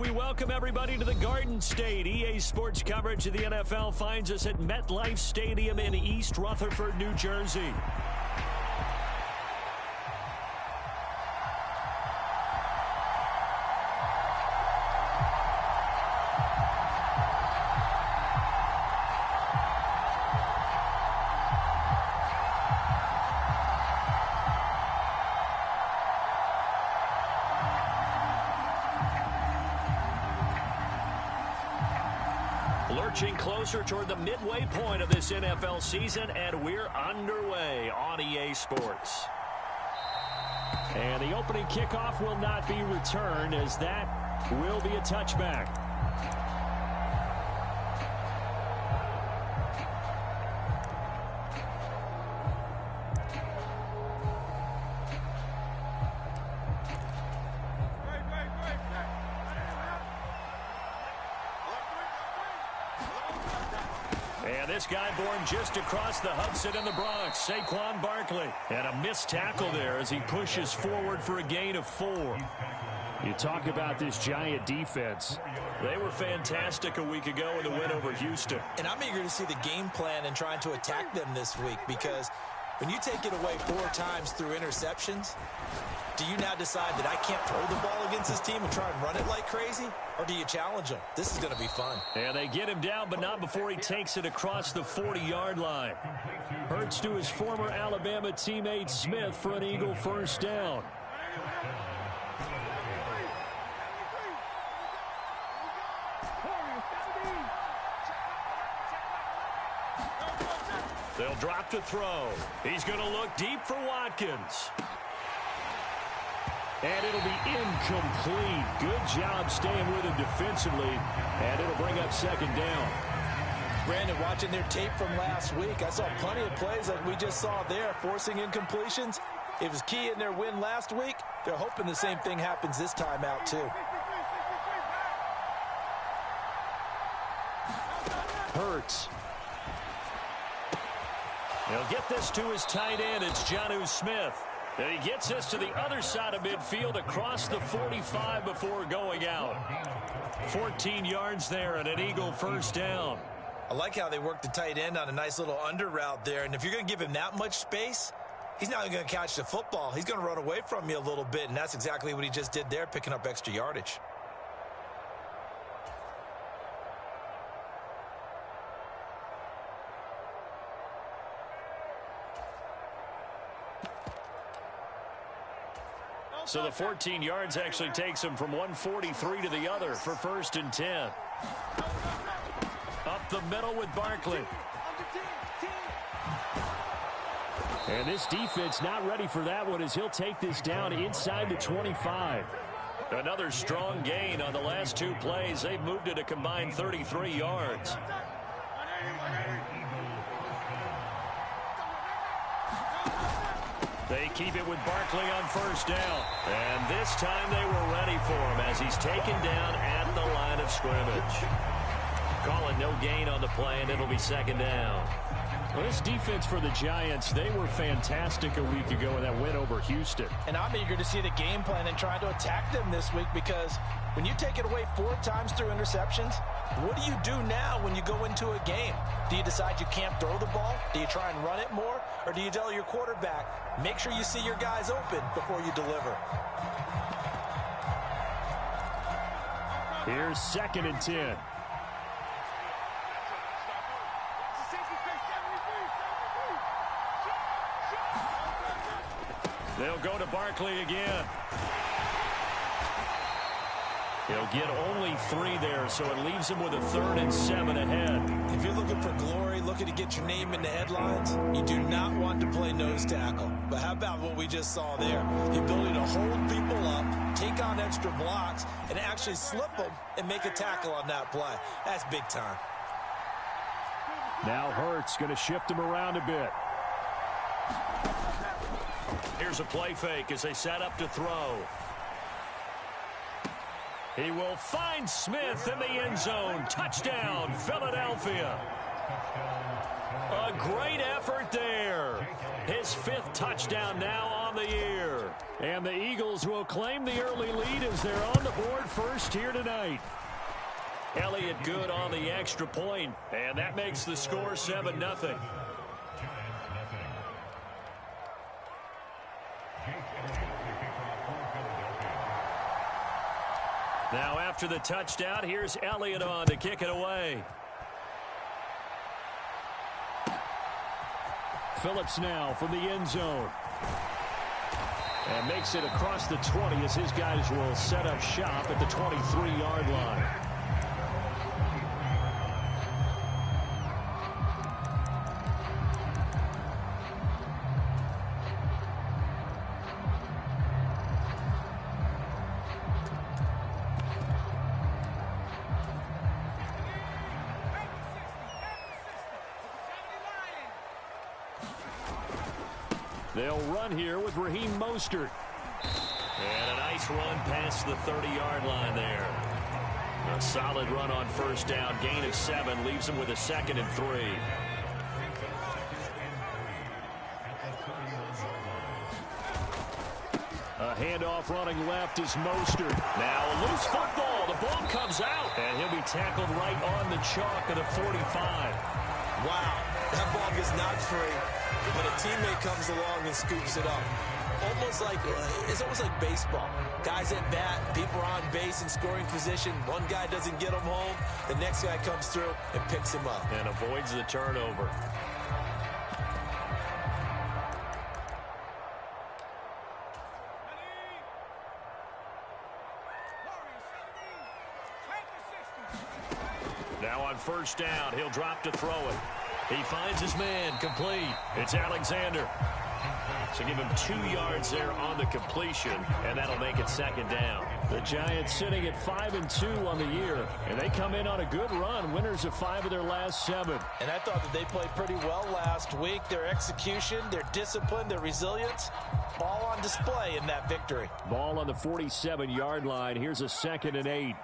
We welcome everybody to the Garden State. EA Sports coverage of the NFL finds us at MetLife Stadium in East Rutherford, New Jersey. Lurching closer toward the midway point of this NFL season, and we're underway on EA Sports. And the opening kickoff will not be returned, as that will be a touchback. And this guy born just across the Hudson in the Bronx, Saquon Barkley. And a missed tackle there as he pushes forward for a gain of 4. You talk about this Giant defense. They were fantastic a week ago in the win over Houston. And I'm eager to see the game plan and trying to attack them this week, because when you take it away 4 times through interceptions, do you now decide that I can't throw the ball against this team and try and run it like crazy? Or do you challenge them? This is going to be fun. And they get him down, but not before he takes it across the 40-yard line. Hurts to his former Alabama teammate Smith for an Eagle first down. They'll drop to throw. He's going to look deep for Watkins. And it'll be incomplete. Good job staying with him defensively. And it'll bring up second down. Brandon, watching their tape from last week, I saw plenty of plays like we just saw there, forcing incompletions. It was key in their win last week. They're hoping the same thing happens this time out, too. Hurts. He'll get this to his tight end. It's Jonnu Smith. And he gets this to the other side of midfield across the 45 before going out. 14 yards there and an Eagle first down. I like how they work the tight end on a nice little under route there. And if you're going to give him that much space, he's not going to catch the football. He's going to run away from you a little bit, and that's exactly what he just did there, picking up extra yardage. So the 14 yards actually takes him from 143 to the other for first and 10. Up the middle with Barkley. And this defense not ready for that one, as he'll take this down inside the 25. Another strong gain on the last 2 plays. They've moved it a combined 33 yards. They keep it with Barkley on first down. And this time they were ready for him as he's taken down at the line of scrimmage. Calling no gain on the play, and it'll be second down. Well, this defense for the Giants, they were fantastic a week ago in that win over Houston. And I'm eager to see the game plan and trying to attack them this week, because when you take it away 4 times through interceptions, what do you do now when you go into a game? Do you decide you can't throw the ball? Do you try and run it more? Or do you tell your quarterback, make sure you see your guys open before you deliver? Here's second and 10. They'll go to Barkley again. He'll get only 3 there, so it leaves him with a 3rd and 7 ahead. If you're looking for glory, looking to get your name in the headlines, you do not want to play nose tackle. But how about what we just saw there? The ability to hold people up, take on extra blocks, and actually slip them and make a tackle on that play. That's big time. Now Hurts going to shift him around a bit. Here's a play fake as they set up to throw. He will find Smith in the end zone. Touchdown, Philadelphia. A great effort there. His 5th touchdown now on the year. And the Eagles will claim the early lead as they're on the board first here tonight. Elliott good on the extra point, and that makes the score 7-0. Now after the touchdown, here's Elliott on to kick it away. Phillips now from the end zone. And makes it across the 20 as his guys will set up shop at the 23-yard line. They'll run here with Raheem Mostert. And a nice run past the 30-yard line there. A solid run on first down. Gain of 7 leaves them with a 2nd and 3. A handoff running left is Mostert. Now a loose football. The ball comes out. And he'll be tackled right on the chalk of the 45. Wow, that ball gets knocked free. But a teammate comes along and scoops it up. It's almost like baseball. Guys at bat, people are on base in scoring position. One guy doesn't get him home. The next guy comes through and picks him up. And avoids the turnover. Now on first down, he'll drop to throw it. He finds his man, complete. It's Alexander. So give him 2 yards there on the completion, and that'll make it 2nd down. The Giants sitting at 5-2 on the year, and they come in on a good run, winners of 5 of their last 7. And I thought that they played pretty well last week. Their execution, their discipline, their resilience, all on display in that victory. Ball on the 47-yard line. Here's a 2nd and 8.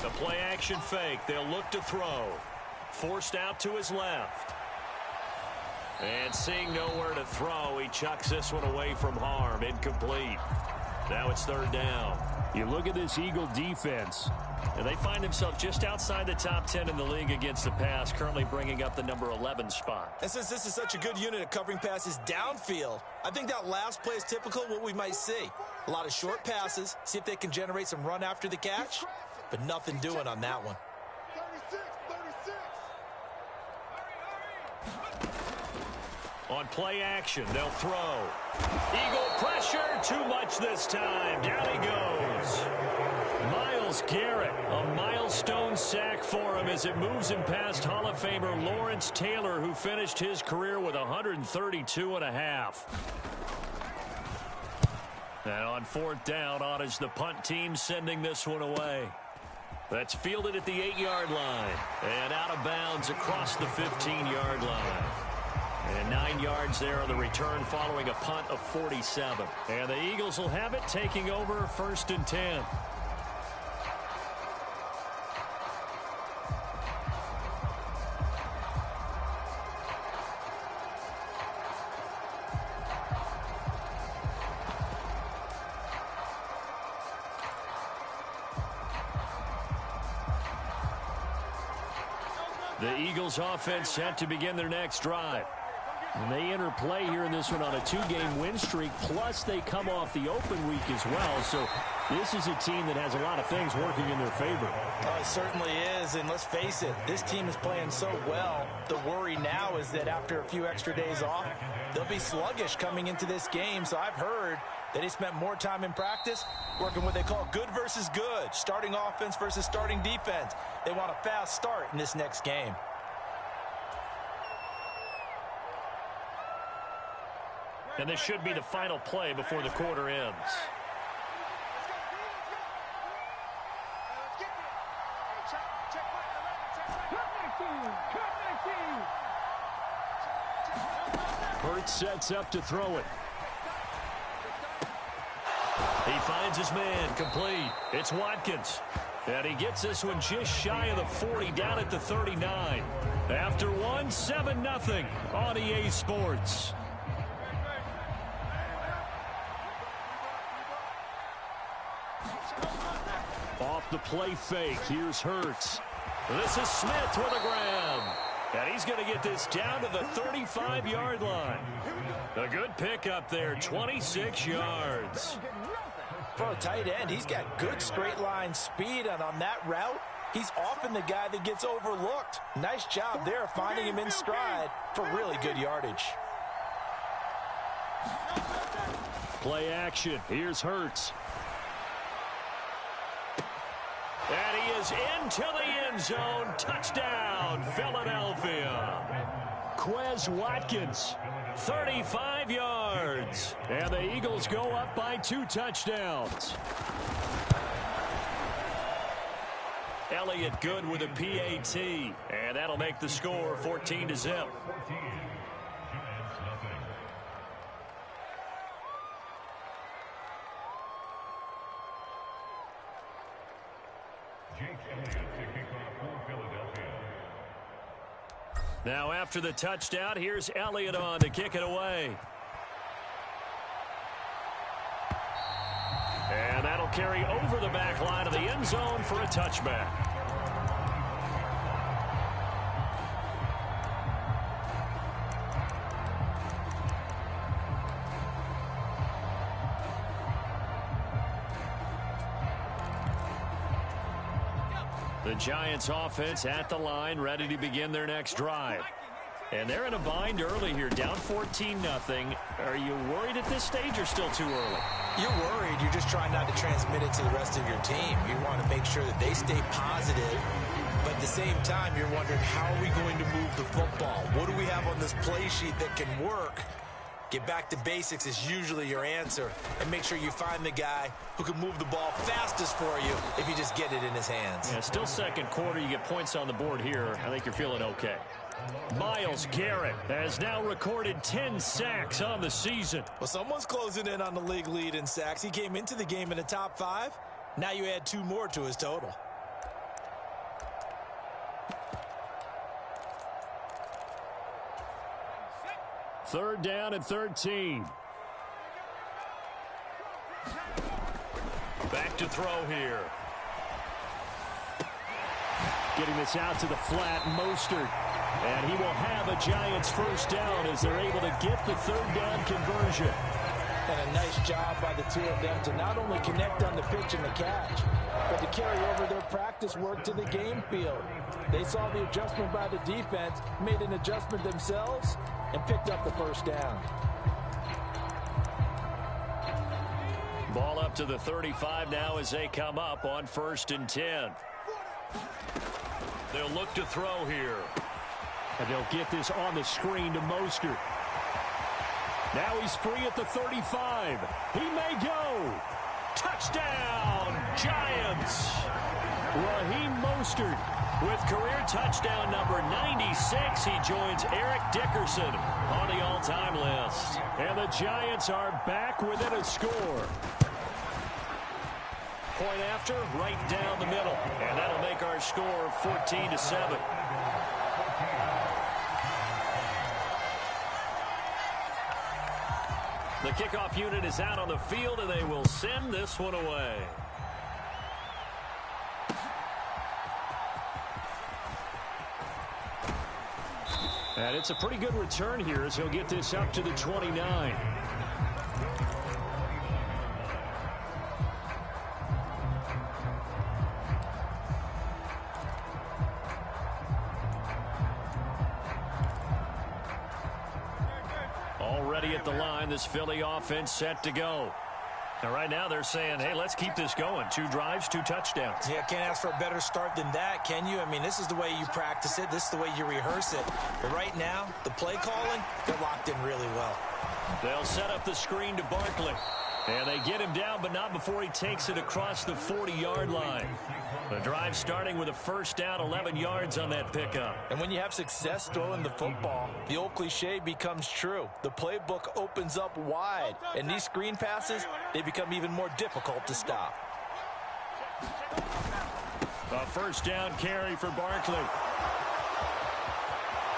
The play action fake. They'll look to throw. Forced out to his left. And seeing nowhere to throw, he chucks this one away from harm. Incomplete. Now it's 3rd down. You look at this Eagle defense. And they find themselves just outside the top 10 in the league against the pass, currently bringing up the number 11 spot. And since this is such a good unit at covering passes downfield, I think that last play is typical of what we might see. A lot of short passes, see if they can generate some run after the catch, but nothing doing on that one. On play action, they'll throw. Eagle pressure, too much this time. Down he goes. Myles Garrett, a milestone sack for him as it moves him past Hall of Famer Lawrence Taylor, who finished his career with 132.5. And on 4th down, on is the punt team sending this one away. That's fielded at the 8-yard line and out of bounds across the 15-yard line. And 9 yards there on the return following a punt of 47. And the Eagles will have it, taking over 1st and 10. The Eagles offense set to begin their next drive. And they enter play here in this one on a 2-game win streak, plus they come off the open week as well. So this is a team that has a lot of things working in their favor. Oh, it certainly is, and let's face it, this team is playing so well. The worry now is that after a few extra days off, they'll be sluggish coming into this game. So I've heard that he spent more time in practice working what they call good versus good, starting offense versus starting defense. They want a fast start in this next game. And this should be the final play before the quarter ends. Hurts sets up to throw it. He finds his man, complete. It's Watkins. And he gets this one just shy of the 40, down at the 39. After one, 7-0 on EA Sports. Off the play fake, here's Hurts. This is Smith with a grab. And he's going to get this down to the 35-yard line. A good pickup there, 26 yards. For a tight end, he's got good straight line speed, and on that route, he's often the guy that gets overlooked. Nice job there finding him in stride for really good yardage. Play action. Here's Hurts. And he is into the end zone. Touchdown, Philadelphia. Quez Watkins, 35 yards. And the Eagles go up by 2 touchdowns. Elliott good with a PAT. And that'll make the score 14-0. Now after the touchdown, here's Elliott on to kick it away. And that'll carry over the back line of the end zone for a touchback. The Giants offense at the line, ready to begin their next drive. And they're in a bind early here, down 14-0. Are you worried at this stage or still too early? You're worried. You're just trying not to transmit it to the rest of your team. You want to make sure that they stay positive. But at the same time, you're wondering, how are we going to move the football? What do we have on this play sheet that can work? Get back to basics is usually your answer. And make sure you find the guy who can move the ball fastest for you if you just get it in his hands. Yeah, still second quarter. You get points on the board here. I think you're feeling okay. Myles Garrett has now recorded 10 sacks on the season. Well, someone's closing in on the league lead in sacks. He came into the game in the top 5. Now you add 2 more to his total. Third down and 13. Back to throw here. Getting this out to the flat, Mostert. And he will have a Giants first down as they're able to get the third down conversion. And a nice job by the two of them to not only connect on the pitch and the catch, but to carry over their practice work to the game field. They saw the adjustment by the defense, made an adjustment themselves, and picked up the first down. Ball up to the 35 now as they come up on 1st and 10. They'll look to throw here. And they'll get this on the screen to Mostert. Now he's free at the 35. He may go. Touchdown, Giants. Raheem Mostert with career touchdown number 96. He joins Eric Dickerson on the all-time list. And the Giants are back within a score. Point after, right down the middle. And that'll make our score 14-7. The kickoff unit is out on the field, and they will send this one away. And it's a pretty good return here as he'll get this up to the 29. Already at the line, this Philly offense set to go. And right now they're saying, hey, let's keep this going. 2 drives, 2 touchdowns. Yeah, can't ask for a better start than that, can you? I mean, this is the way you practice it. This is the way you rehearse it. But right now, the play calling, they're locked in really well. They'll set up the screen to Barkley. And they get him down, but not before he takes it across the 40-yard line. The drive starting with a first down, 11 yards on that pickup. And when you have success throwing the football, the old cliche becomes true. The playbook opens up wide. And these screen passes, they become even more difficult to stop. A first down carry for Barkley.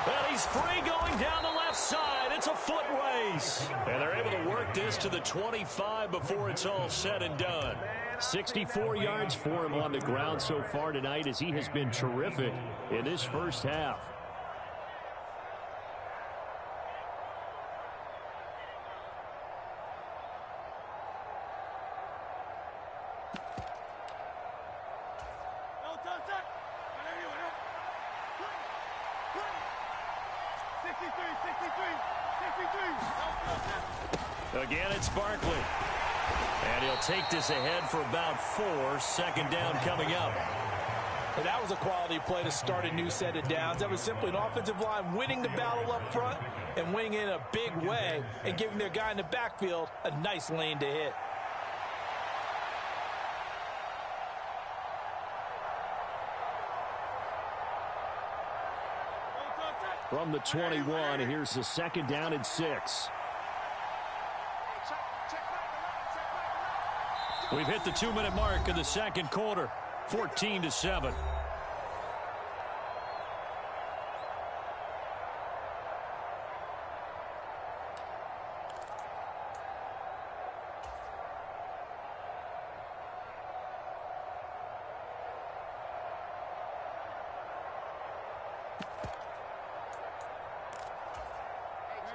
Well, he's free going down the left side. It's a foot race. And they're able to work this to the 25 before it's all said and done. 64 yards for him on the ground so far tonight as he has been terrific in this first half. Again, it's Barkley. And he'll take this ahead for about 4. Second down coming up. And that was a quality play to start a new set of downs. That was simply an offensive line winning the battle up front and winning in a big way and giving their guy in the backfield a nice lane to hit. From the 21, here's the second down and 6. We've hit the 2-minute mark in the second quarter. 14-7.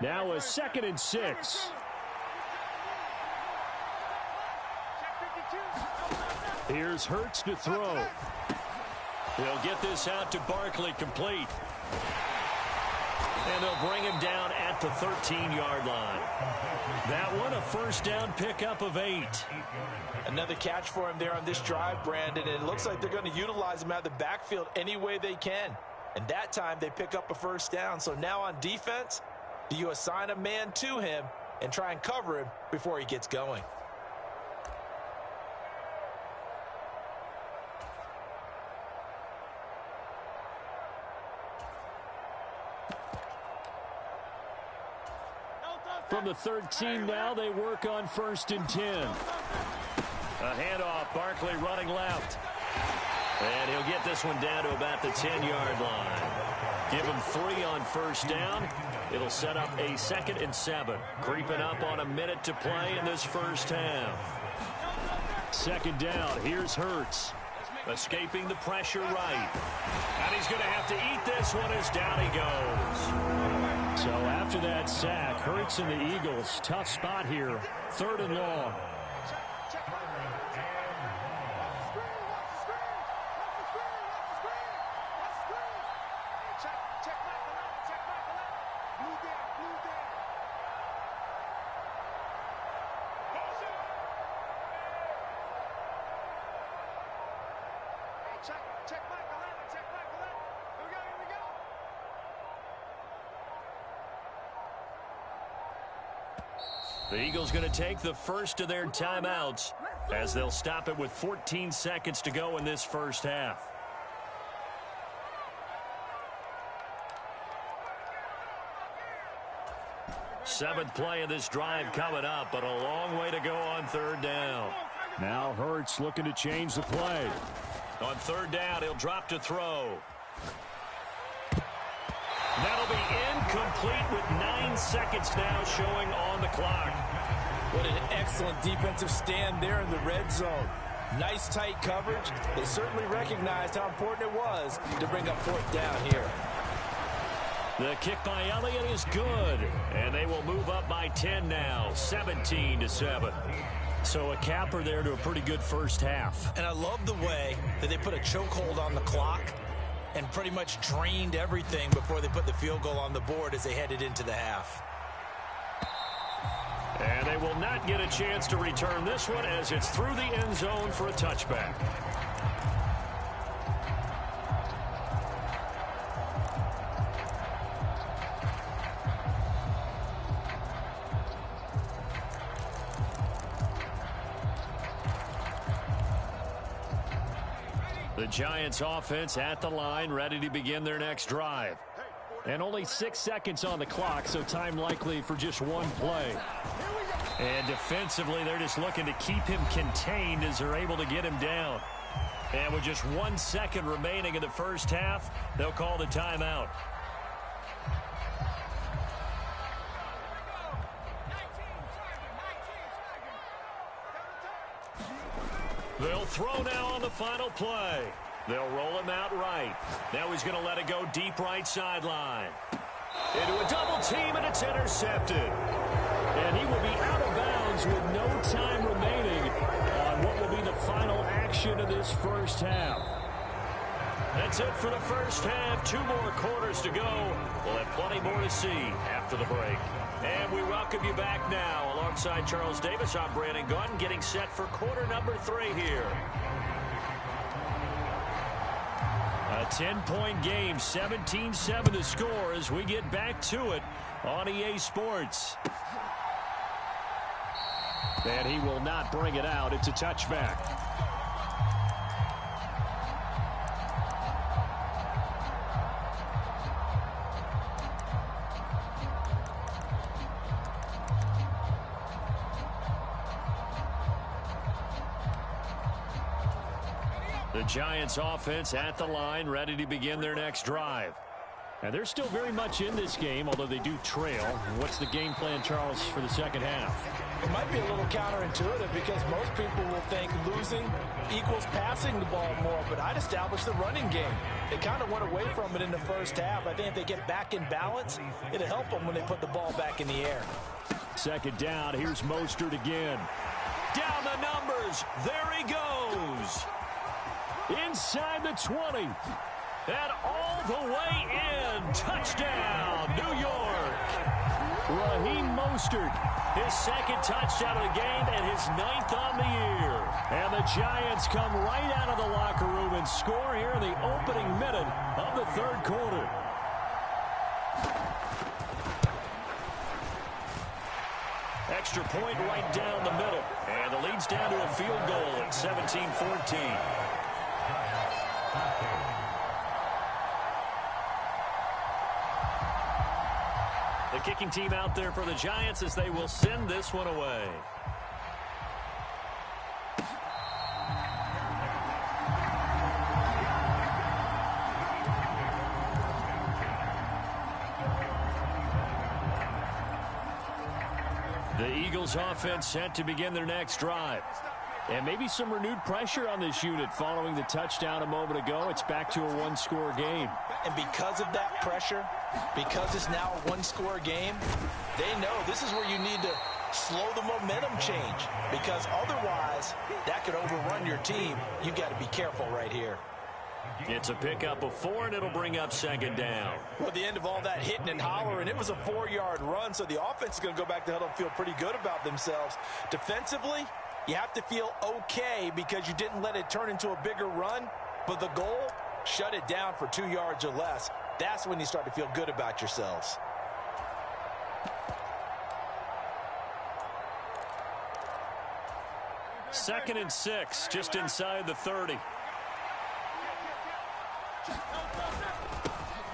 Now a 2nd and 6. Here's Hurts to throw. They'll get this out to Barkley, complete. And they'll bring him down at the 13-yard line. That one, a first down pickup of 8. Another catch for him there on this drive, Brandon. And it looks like they're going to utilize him out of the backfield any way they can. And that time they pick up a first down. So now on defense, do you assign a man to him and try and cover him before he gets going? From the 13 now, they work on 1st and 10. A handoff, Barkley running left. And he'll get this one down to about the 10-yard line. Give him 3 on first down. It'll set up a 2nd and 7. Creeping up on a minute to play in this first half. 2nd down, here's Hurts. Escaping the pressure right. And he's going to have to eat this one as down he goes. So after that sack, Hurts and the Eagles, tough spot here. 3rd and long. The Eagles going to take the first of their timeouts as they'll stop it with 14 seconds to go in this first half. Seventh play of this drive coming up, but a long way to go on 3rd down. Now Hurts looking to change the play. On 3rd down, he'll drop to throw. That'll be incomplete with 9 seconds now showing on the clock. What an excellent defensive stand there in the red zone. Nice tight coverage. They certainly recognized how important it was to bring up 4th down here. The kick by Elliott is good, and they will move up by 10 now, 17-7. So a capper there to a pretty good first half. And I love the way that they put a chokehold on the clock and pretty much drained everything before they put the field goal on the board as they headed into the half. And they will not get a chance to return this one as it's through the end zone for a touchback. The Giants offense at the line, ready to begin their next drive. And only 6 seconds on the clock, so time likely for just one play. And defensively, they're just looking to keep him contained as they're able to get him down. And with just 1 second remaining in the first half, they'll call the timeout. They'll throw now on the final play. They'll roll him out right. Now he's going to let it go deep right sideline. Into a double team, and it's intercepted. And he will be out of bounds with no time remaining on what will be the final action of this first half. That's it for the first half. 2 more quarters to go. We'll have plenty more to see after the break. And we welcome you back now. Alongside Charles Davis, I'm Brandon Gunn, getting set for quarter number 3 here. A 10-point game, 17-7 to score as we get back to it on EA Sports. And he will not bring it out. It's a touchback. The Giants offense at the line, ready to begin their next drive. And they're still very much in this game, although they do trail. What's the game plan, Charles, for the second half? It might be a little counterintuitive because most people will think losing equals passing the ball more, but I'd establish the running game. They kind of went away from it in the first half. I think if they get back in balance, it'll help them when they put the ball back in the air. Second down, here's Mostert again. Down the numbers, there he goes. Inside the 20. And all the way in. Touchdown, New York. Raheem Mostert, his second touchdown of the game and his 9th on the year. And the Giants come right out of the locker room and score here in the opening minute of the third quarter. Extra point right down the middle. And the lead's down to a field goal at 17-14. The kicking team out there for the Giants as they will send this one away. The Eagles offense set to begin their next drive. And maybe some renewed pressure on this unit following the touchdown a moment ago. It's back to a one-score game. And because of that pressure, because it's now a one-score game, they know this is where you need to slow the momentum change. Because otherwise, that could overrun your team. You've got to be careful right here. It's a pickup of 4, and it'll bring up second down. Well, at the end of all that hitting and hollering, it was a 4-yard run, so the offense is going to go back to huddle and feel pretty good about themselves. Defensively, you have to feel okay because you didn't let it turn into a bigger run, but the goal, shut it down for 2 yards or less. That's when you start to feel good about yourselves. Second and 6, just inside the 30.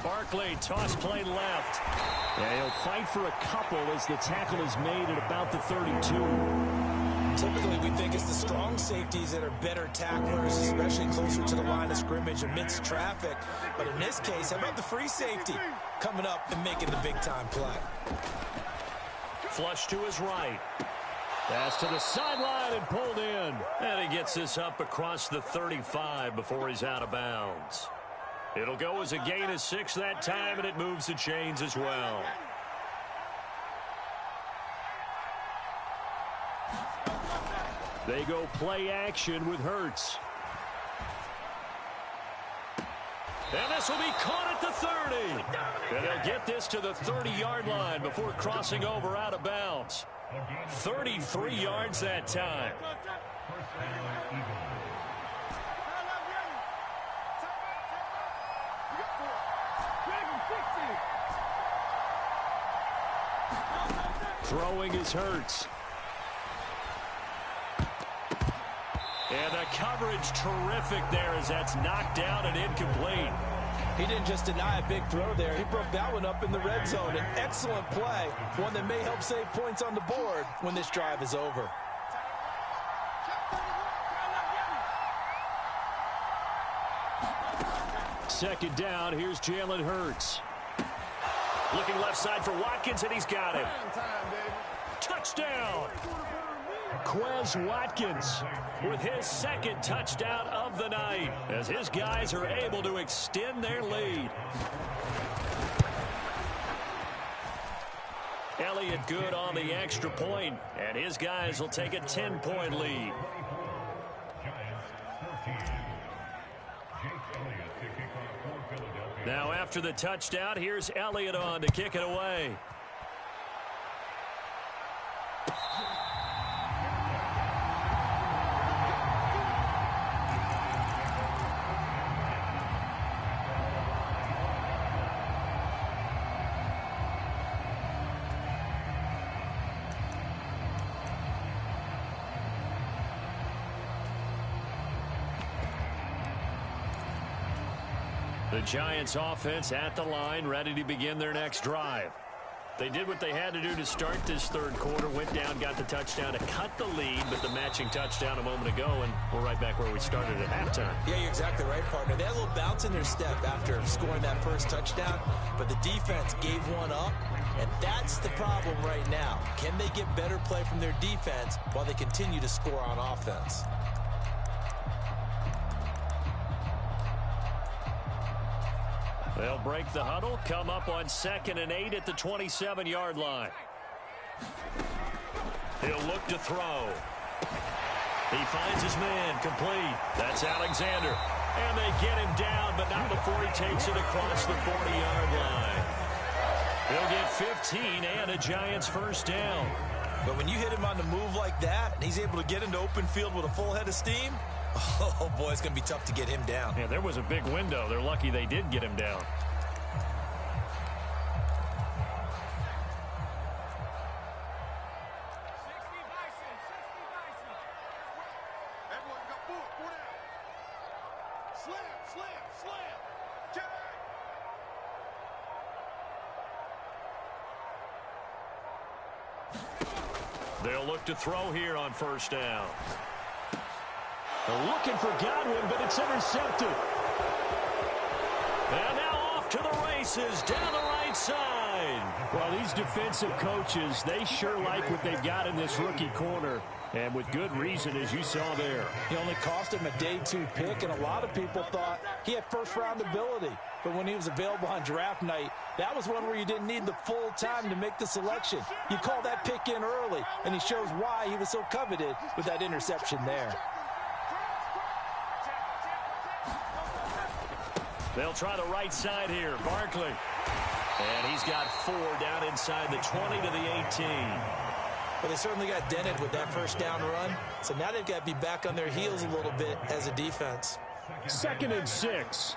Barkley, toss play left. And he'll fight for a couple as the tackle is made at about the 32. Typically, we think it's the strong safeties that are better tacklers, especially closer to the line of scrimmage amidst traffic. But in this case, how about the free safety coming up and making the big-time play? Flush to his right. Pass to the sideline and pulled in. And he gets this up across the 35 before he's out of bounds. It'll go as a gain of 6 that time, and it moves the chains as well. They go play action with Hurts. And this will be caught at the 30. And they'll get this to the 30-yard line before crossing over out of bounds. 33 yards that time. Throwing is Hurts. And the coverage terrific there as that's knocked down and incomplete. He didn't just deny a big throw there. He broke that one up in the red zone. An excellent play, one that may help save points on the board when this drive is over. Second down, here's Jalen Hurts. Looking left side for Watkins, and he's got it. Touchdown! Quez Watkins with his second touchdown of the night as his guys are able to extend their lead. Elliott good on the extra point, and his guys will take a 10-point lead. Now after the touchdown, here's Elliott on to kick it away. The Giants offense at the line, ready to begin their next drive. They did what they had to do to start this third quarter, went down, got the touchdown to cut the lead, but the matching touchdown a moment ago, and we're right back where we started at halftime. Yeah, you're exactly right, partner. They had a little bounce in their step after scoring that first touchdown, but the defense gave one up, and that's the problem right now. Can they get better play from their defense while they continue to score on offense? They'll break the huddle, come up on 2nd and 8 at the 27-yard line. He'll look to throw. He finds his man, complete. That's Alexander. And they get him down, but not before he takes it across the 40-yard line. He'll get 15 and a Giants first down. But when you hit him on the move like that, and he's able to get into open field with a full head of steam, oh, boy, it's going to be tough to get him down. Yeah, there was a big window. They're lucky they did get him down. They'll look to throw here on first down. They're looking for Godwin, but it's intercepted. And now off to the races down the right side. Well, these defensive coaches, they sure like what they've got in this rookie corner. And with good reason, as you saw there. He only cost him a day 2 pick, and a lot of people thought he had first-round ability. But when he was available on draft night, that was one where you didn't need the full time to make the selection. You call that pick in early, and he shows why he was so coveted with that interception there. They'll try the right side here. Barkley. And he's got 4 down inside the 20 to the 18. Well, they certainly got dented with that first down run. So now they've got to be back on their heels a little bit as a defense. 2nd and 6.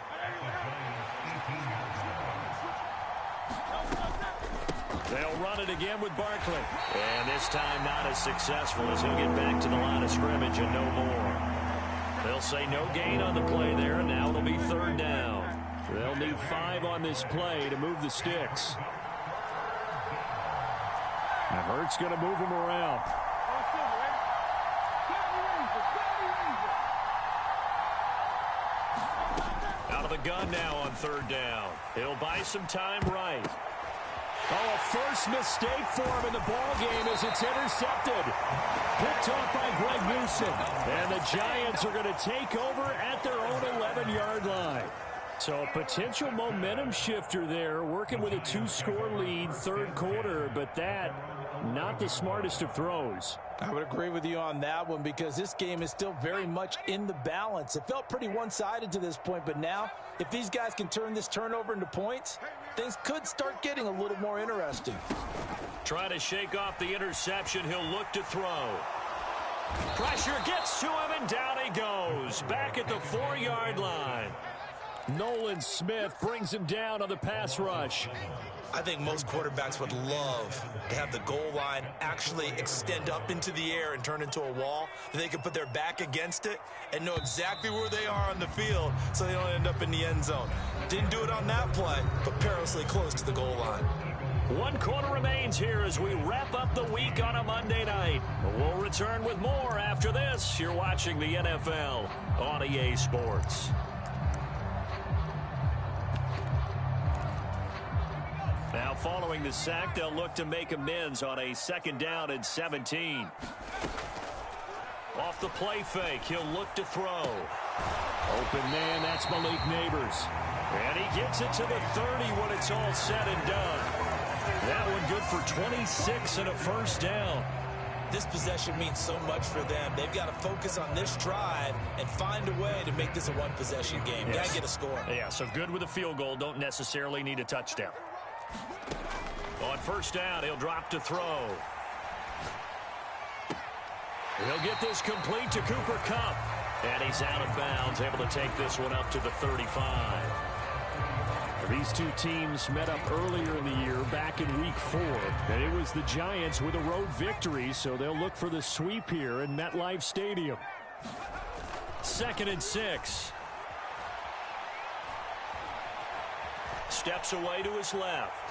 They'll run it again with Barkley. And this time not as successful as he'll get back to the line of scrimmage and no more. They'll say no gain on the play there, and now it'll be 3rd down. They'll need 5 on this play to move the sticks. And Hurts going to move him around. Out of the gun now on 3rd down. He'll buy some time right. Oh, a first mistake for him in the ball game as it's intercepted. Picked off by Greg Newsom. And the Giants are going to take over at their own 11-yard line. So a potential momentum shifter there, working with a 2-score lead, 3rd quarter, but that, not the smartest of throws. I would agree with you on that one because this game is still very much in the balance. It felt pretty one-sided to this point, but now, if these guys can turn this turnover into points, things could start getting a little more interesting. Trying to shake off the interception, he'll look to throw. Pressure gets to him, and down he goes. Back at the 4-yard line. Nolan Smith brings him down on the pass rush. I think most quarterbacks would love to have the goal line actually extend up into the air and turn into a wall, that they can put their back against it and know exactly where they are on the field so they don't end up in the end zone. Didn't do it on that play, but perilously close to the goal line. 1 quarter remains here as we wrap up the week on a Monday night. We'll return with more after this. You're watching the NFL on EA Sports. Now following the sack, they'll look to make amends on a 2nd down and 17. Off the play fake, he'll look to throw. Open man, that's Malik Neighbors. And he gets it to the 30 when it's all said and done. That one good for 26 and a first down. This possession means so much for them. They've got to focus on this drive and find a way to make this a one-possession game. Yes. Got to get a score. Yeah, so good with a field goal. Don't necessarily need a touchdown. On first down, he'll drop to throw. He'll get this complete to Cooper Kupp. And he's out of bounds, able to take this one up to the 35. These two teams met up earlier in the year, back in Week 4. And it was the Giants with a road victory, so they'll look for the sweep here in MetLife Stadium. 2nd and 6. Steps away to his left.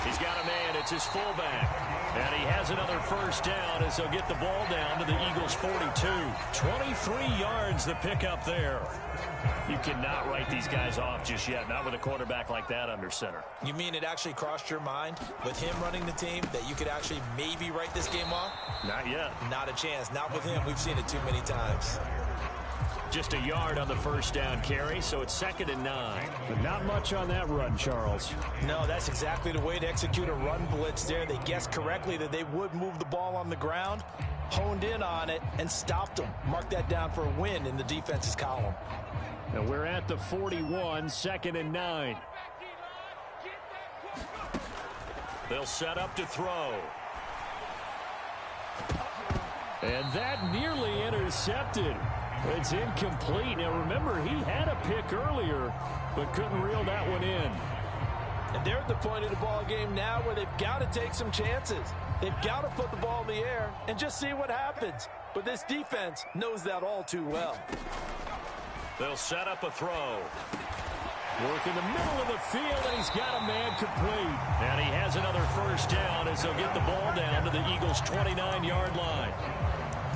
He's got a man. It's his fullback. And he has another first down as they'll get the ball down to the Eagles' 42. 23 yards the pickup there. You cannot write these guys off just yet, not with a quarterback like that under center. You mean it actually crossed your mind with him running the team that you could actually maybe write this game off? Not yet. Not a chance. Not with him. We've seen it too many times. Just a yard on the first down carry, so it's 2nd and 9. But not much on that run, Charles. No, that's exactly the way to execute a run blitz there. They guessed correctly that they would move the ball on the ground, honed in on it, and stopped them. Mark that down for a win in the defense's column. Now we're at the 41, 2nd and 9. They'll set up to throw. And that nearly intercepted. It's incomplete. Now remember, he had a pick earlier, but couldn't reel that one in. And they're at the point of the ball game now where they've got to take some chances. They've got to put the ball in the air and just see what happens. But this defense knows that all too well. They'll set up a throw. Work in the middle of the field, and he's got a man complete. And he has another first down as they'll get the ball down to the Eagles' 29-yard line.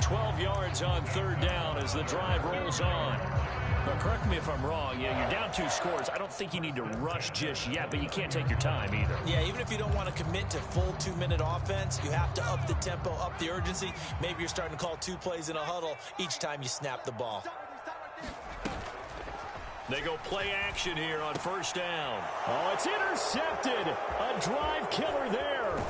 12 yards on 3rd down as the drive rolls on. But correct me if I'm wrong. Yeah, you're down 2 scores. I don't think you need to rush just yet, but you can't take your time either. Yeah, even if you don't want to commit to full 2-minute offense, you have to up the tempo, up the urgency. Maybe you're starting to call 2 plays in a huddle each time you snap the ball. They go play action here on first down. Oh, it's intercepted. A drive killer there.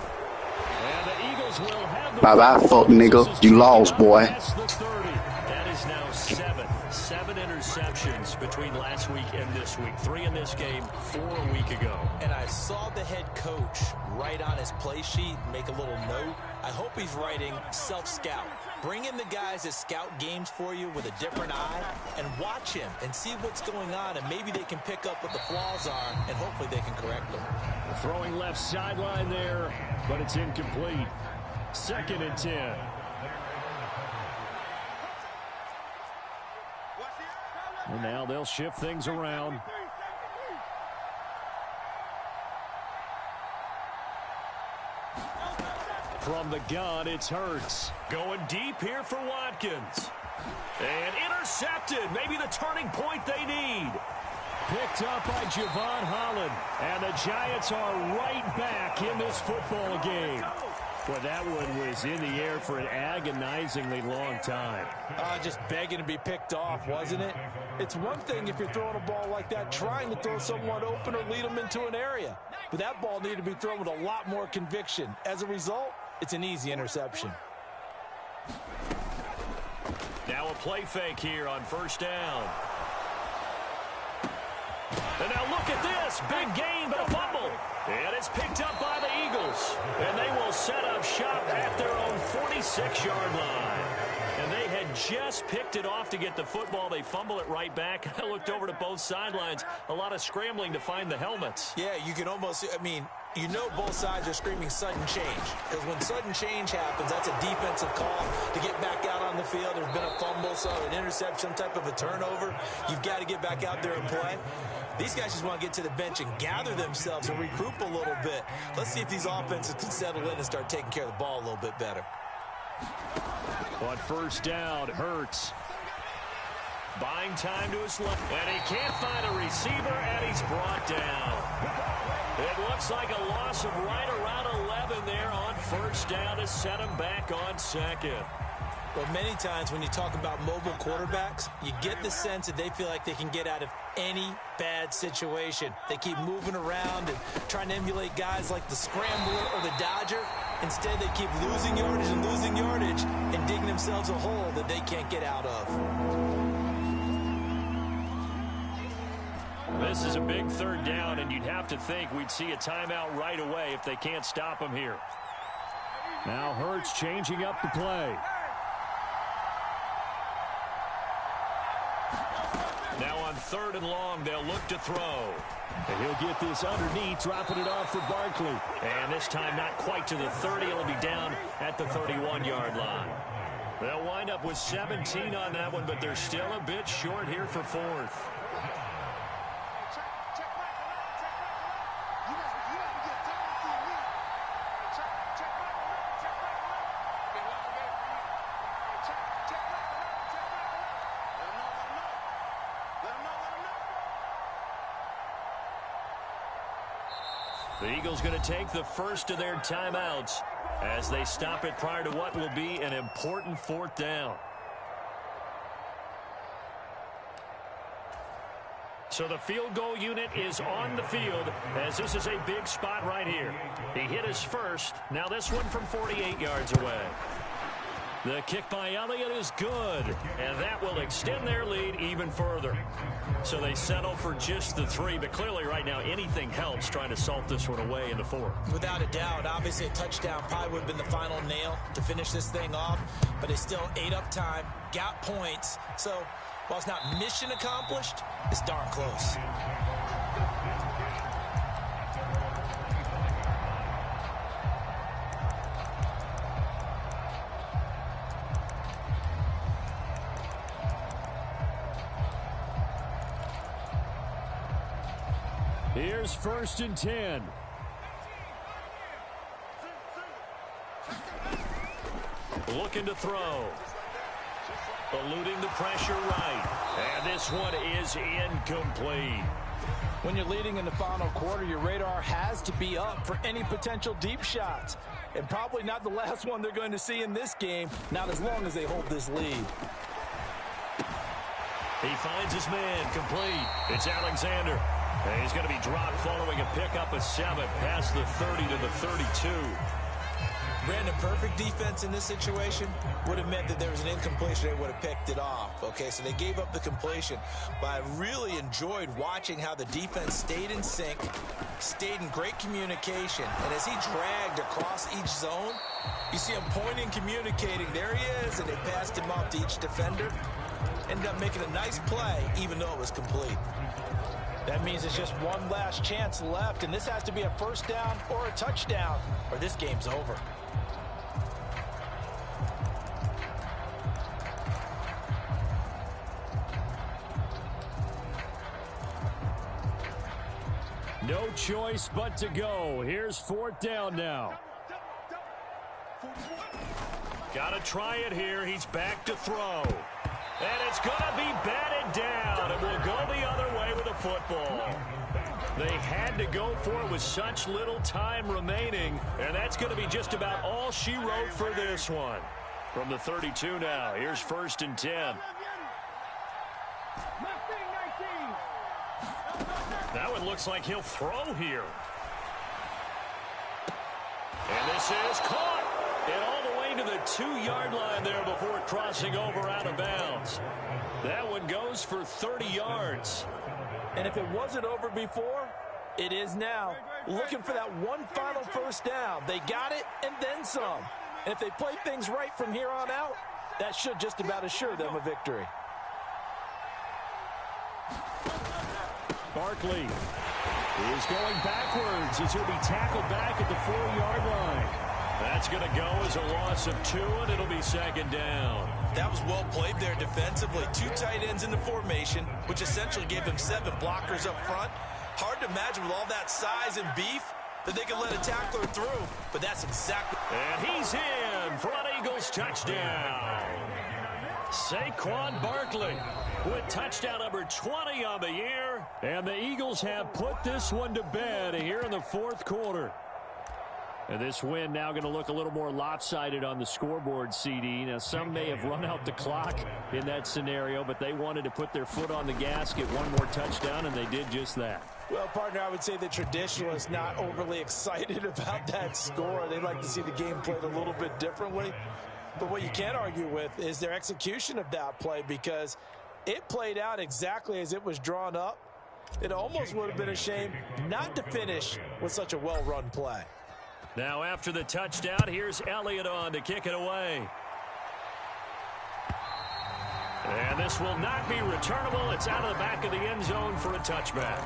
And the Eagles will have the bye-bye, fuck nigga. You lost, boy. That is now 7 interceptions between last week and this week. 3 in this game, 4 a week ago. And I saw the head coach write on his play sheet, make a little note. I hope he's writing self-scout. Bring in the guys that scout games for you with a different eye and watch him and see what's going on, and maybe they can pick up what the flaws are, and hopefully they can correct them. Throwing left sideline there, but it's incomplete. 2nd and 10. And now they'll shift things around. From the gun, it's Hurts. Going deep here for Watkins. And intercepted. Maybe the turning point they need. Picked up by Javon Holland. And the Giants are right back in this football game. Boy, that one was in the air for an agonizingly long time. Just begging to be picked off, wasn't it? It's one thing if you're throwing a ball like that, trying to throw someone open or lead them into an area. But that ball needed to be thrown with a lot more conviction. As a result, it's an easy interception. Now a play fake here on first down. And now look at this. Big gain, but a fumble. And it's picked up by the Eagles. And they will set up shop at their own 46-yard line. And they had just picked it off to get the football. They fumble it right back. I looked over to both sidelines. A lot of scrambling to find the helmets. Yeah, you can almost, you know both sides are screaming sudden change. Because when sudden change happens, that's a defensive call to get back out on the field. There's been a fumble, so an interception, some type of a turnover. You've got to get back out there and play. These guys just want to get to the bench and gather themselves and regroup a little bit. Let's see if these offenses can settle in and start taking care of the ball a little bit better. On first down, Hurts. Buying time to his left. And he can't find a receiver, and he's brought down. It looks like a loss of right around 11 in there on first down to set them back on second. Well, many times when you talk about mobile quarterbacks, you get the sense that they feel like they can get out of any bad situation. They keep moving around and trying to emulate guys like the Scrambler or the Dodger. Instead, they keep losing yardage and digging themselves a hole that they can't get out of. This is a big third down, and you'd have to think we'd see a timeout right away if they can't stop him here. Now Hurts changing up the play. Now on 3rd and long, they'll look to throw. And he'll get this underneath, dropping it off for Barkley. And this time not quite to the 30. It'll be down at the 31-yard line. They'll wind up with 17 on that one, but they're still a bit short here for 4th. The Eagles going to take the first of their timeouts as they stop it prior to what will be an important 4th down. So the field goal unit is on the field as this is a big spot right here. He hit his first. Now this one from 48 yards away. The kick by Elliott is good, and that will extend their lead even further. So they settle for just the 3, but clearly right now anything helps trying to salt this one away in the 4th. Without a doubt, obviously a touchdown probably would have been the final nail to finish this thing off, but they still ate up time, got points. So while it's not mission accomplished, it's darn close. Here's 1st and 10. Looking to throw. Eluding the pressure right. And this one is incomplete. When you're leading in the final quarter, your radar has to be up for any potential deep shots. And probably not the last one they're going to see in this game, not as long as they hold this lead. He finds his man complete. It's Alexander. And he's going to be dropped following a pickup of 7 past the 30 to the 32. Brandon, perfect defense in this situation would have meant that there was an incompletion. They would have picked it off. Okay, so they gave up the completion. But I really enjoyed watching how the defense stayed in sync, stayed in great communication. And as he dragged across each zone, you see him pointing, communicating. There he is, and they passed him off to each defender. Ended up making a nice play, even though it was complete. That means it's just one last chance left, and this has to be a 1st down or a touchdown, or this game's over. No choice but to go. Here's 4th down now. Got to try it here. He's back to throw. And it's going to be batted down. It will go the other way with the football. They had to go for it with such little time remaining, and that's going to be just about all she wrote for this one. From the 32 now, here's 1st and 10. That one looks like he'll throw here. And this is caught. And all the way to the 2-yard line there before crossing over out of bounds. That one goes for 30 yards. And if it wasn't over before, it is now. Looking for that one final 1st down. They got it and then some. And if they play things right from here on out, that should just about assure them a victory. Barkley is going backwards as he'll be tackled back at the 4-yard line. That's going to go as a loss of 2, and it'll be 2nd down. That was well played there defensively. 2 tight ends in the formation, which essentially gave them 7 blockers up front. Hard to imagine with all that size and beef that they could let a tackler through, but that's exactly. And he's in for an Eagles touchdown. Saquon Barkley with touchdown number 20 on the year. And the Eagles have put this one to bed here in the 4th quarter. And this win now going to look a little more lopsided on the scoreboard, CD. Now, some may have run out the clock in that scenario, but they wanted to put their foot on the gas, get one more touchdown, and they did just that. Well, partner, I would say the traditionalists not overly excited about that score. They'd like to see the game played a little bit differently. But what you can't argue with is their execution of that play, because it played out exactly as it was drawn up. It almost would have been a shame not to finish with such a well-run play. Now after the touchdown, here's Elliott on to kick it away. And this will not be returnable. It's out of the back of the end zone for a touchback.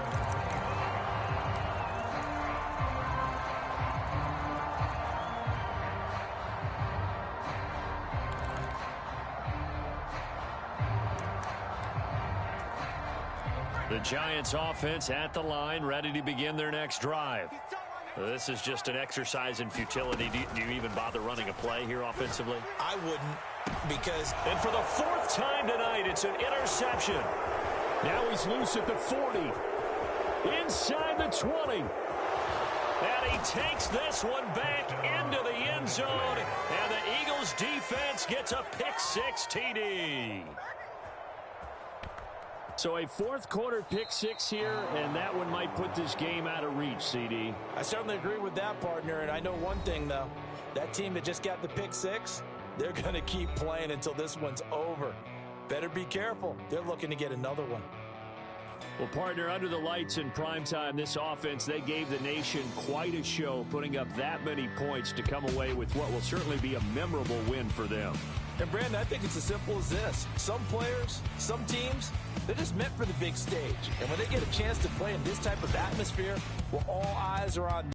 The Giants offense at the line, ready to begin their next drive. This is just an exercise in futility. Do you even bother running a play here offensively? I wouldn't, because... And for the fourth time tonight, it's an interception. Now he's loose at the 40. Inside the 20. And he takes this one back into the end zone. And the Eagles defense gets a pick-6 TD. So a fourth quarter pick-6 here, and that one might put this game out of reach, CD. I certainly agree with that, partner, and I know one thing, though. That team that just got the pick-6, they're going to keep playing until this one's over. Better be careful. They're looking to get another one. Well, partner, under the lights in primetime, this offense, they gave the nation quite a show, putting up that many points to come away with what will certainly be a memorable win for them. And, Brandon, I think it's as simple as this. Some players, some teams, they're just meant for the big stage. And when they get a chance to play in this type of atmosphere where all eyes are on